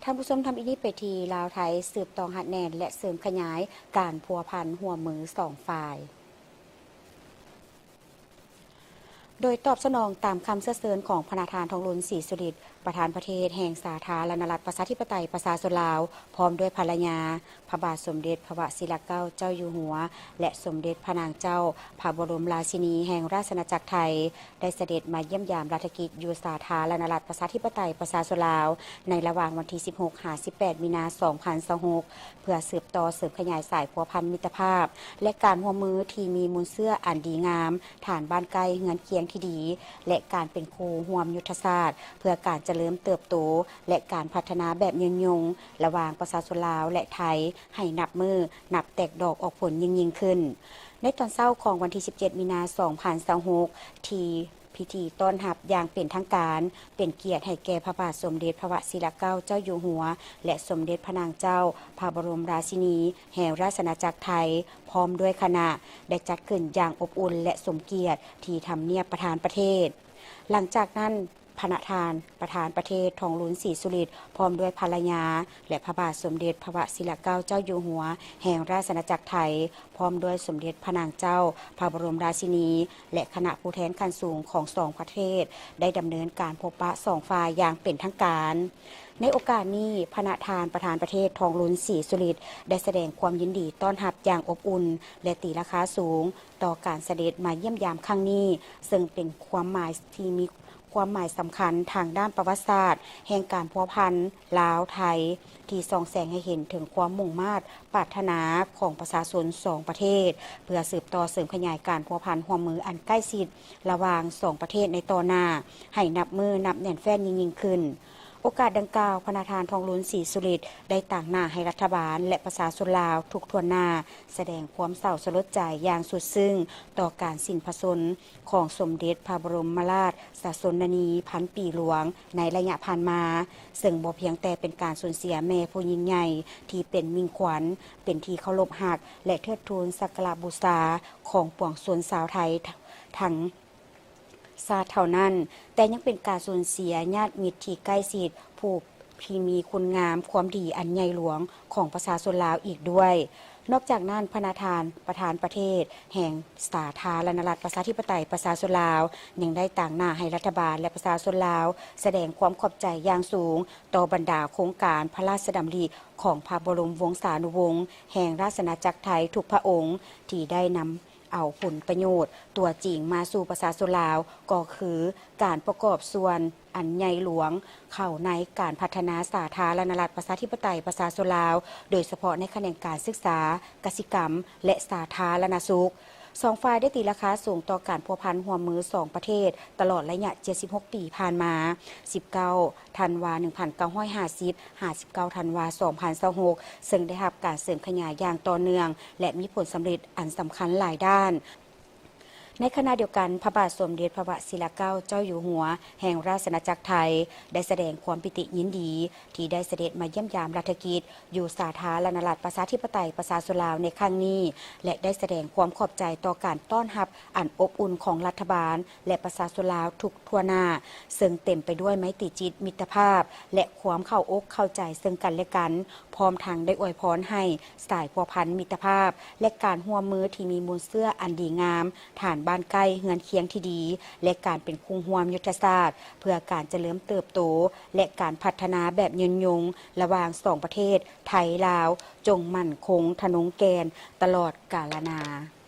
ท่านผู้ชมทำอีนี้ไปทีลาวไทยสืบตองหัดแนนและเสริมขยายการพัวพันหัวมือสองฝ่ายโดยตอบสนองตามคำเสนอของพระธานทองลุนศรีสุริตประธานประเทศแห่งสาธารณรัฐประชาธิปไตยประชาชนลาวพร้อมด้วยภรรยาพระบาทสมเด็จพระวชิรเกล้าเจ้าอยู่หัวและสมเด็จพระนางเจ้าพระบรมราชินีแห่งราชอาณาจักรไทยได้เสด็จมาเยี่ยมยามราชกิจอยู่สาธารณรัฐประชาธิปไตยประชาชนลาวในระหว่างวันที่ 16-18 มีนาคม 2026 เพื่อสืบต่อเสริมขยายสายพัวพันมิตรภาพและการร่วมมือที่มีมูลเสื้ออันดีงามฐานบ้านใกล้เงินเคียงที่ดีและการเป็นครูร่วมยุทธศาสตร์เพื่อการเจริญเติบโตและการพัฒนาแบบยืนยงระหว่างประชาชนลาวและไทยให้นับแตกดอกออกผลยิ่งขึ้นในตอนเช้าของวันที่ 17 มีนาคม 2026 ที่พิธีต้อนรับอย่างเป็นทางการเป็นเกียรติให้แก่พระบาทสมเด็จพระวชิรเกล้าเจ้าอยู่หัวและสมเด็จพระนางเจ้าพระบรมราชินีแห่งราชอาณาจักรไทยพร้อมด้วยคณะได้จัดขึ้นอย่างอบอุ่นและสมเกียรติที่ทำเนียบประธานประเทศหลังจากนั้นประธานประเทศทองลุนศรีสุริตพร้อมด้วยภรรยาและพระบาทสมเด็จพระวชิรเกล้าเจ้าอยู่หัวแห่งราชอาณาจักรไทยพร้อมด้วยสมเด็จพระนางเจ้าพระบรมราชินีและคณะผู้แทนขั้นสูงของสองประเทศได้ดำเนินการพบปะสองฝ่ายอย่างเป็นทางการในโอกาสนี้ประธานประเทศทองลุนศรีสุริตได้แสดงความยินดีต้อนรับอย่างอบอุ่นและตีราคาสูงต่อการเสด็จมาเยี่ยมยามครั้งนี้ซึ่งเป็นความหมายที่มีความหมายสำคัญทางด้านประวัติศาสตร์แห่งการพัวพันลาวไทยที่ส่องแสงให้เห็นถึงความมุ่งมา่ปรารถนาของประชาชนสองประเทศเพื่อสืบต่อเสริมขยายการพัวพันร่วมมืออันใกล้ชิดระหว่างสองประเทศในต่อหน้าให้นับแน่นแฟ้นยิ่งขึ้นโอกาสดังกล่าวประธานทองลุนศรีสุริตได้ต่างหน้าให้รัฐบาลและประชาชนลาวทุกทวนหน้าแสดงความเศร้าสลดใจอย่างสุดซึ้งต่อการสิ้นพระชนม์ของสมเด็จพระบรมราชชนนีพันปีหลวงในระยะผ่านมาซึ่งบ่เพียงแต่เป็นการสูญเสียแม่ผู้ยิ่งใหญ่ที่เป็นมิ่งขวัญเป็นที่เคารพหักและเทิดทูนสักการะบูชาของปวงชนชาวไทยทั้งชาติเท่านั้นแต่ยังเป็นการสูญเสียญาติมิตรที่ใกล้ชิดผู้ที่มีคุณงามความดีอันใหญ่หลวงของประชาชนลาวอีกด้วยนอกจากนั้นประธานประเทศแห่งสาธารณรัฐประชาธิปไตยประชาชนลาวยังได้ต่างหน้าให้รัฐบาลและประชาชนลาวแสดงความขอบใจอย่างสูงต่อบรรดาโครงการพระราชดำริของพระบรมวงศานุวงศ์แห่งราชอาณาจักรไทยทุกพระองค์ที่ได้นำเอาผลประโยชน์ตัวจริงมาสู่ประชาชนลาวก็คือการประกอบส่วนอันใหญ่หลวงเข้าในการพัฒนาสาธารณรัฐประชาธิปไตยประชาชนลาวโดยเฉพาะในแขนงการศึกษากสิกรรมและสาธารณสุขสองฝ่ายได้ตีราคาสูงต่อการพัวพันร่วมมือสองประเทศตลอดระยะ76 ปีผ่านมา19 ธันวาคม 1950 59 ธันวาคม 2026ซึ่งได้รับการเสริมขยายอย่างต่อเนื่องและมีผลสำเร็จอันสำคัญหลายด้านในขณะเดียวกันพระบาทสมเด็จพระวชิรเกล้าเจ้าอยู่หัวแห่งราชอาณาจักรไทยได้แสดงความปิติยินดีที่ได้เสด็จมาเยี่ยมยามราชกิจอยู่สาธารณรัฐประชาธิปไตยประชาชนลาวในครั้งนี้และได้แสดงความขอบใจต่อการต้อนรับอันอบอุ่นของรัฐบาลและประชาชนลาวทุกทั่วหน้าซึ่งเต็มไปด้วยไมตรีจิตมิตรภาพและความเข้าอกเข้าใจซึ่งกันและกันพร้อมทั้งได้อวยพรให้สายพัวพันมิตรภาพและการร่วมมือที่มีมูลเสื้ออันดีงามฐานบ้านใกล้เฮือนเคียงที่ดีและการเป็นคู่ร่วมยุทธศาสตร์เพื่อการเจริญเติบโตและการพัฒนาแบบยืนยงระหว่างสองประเทศไทยลาวจงมั่นคงทะนงแกนตลอดกาลนาน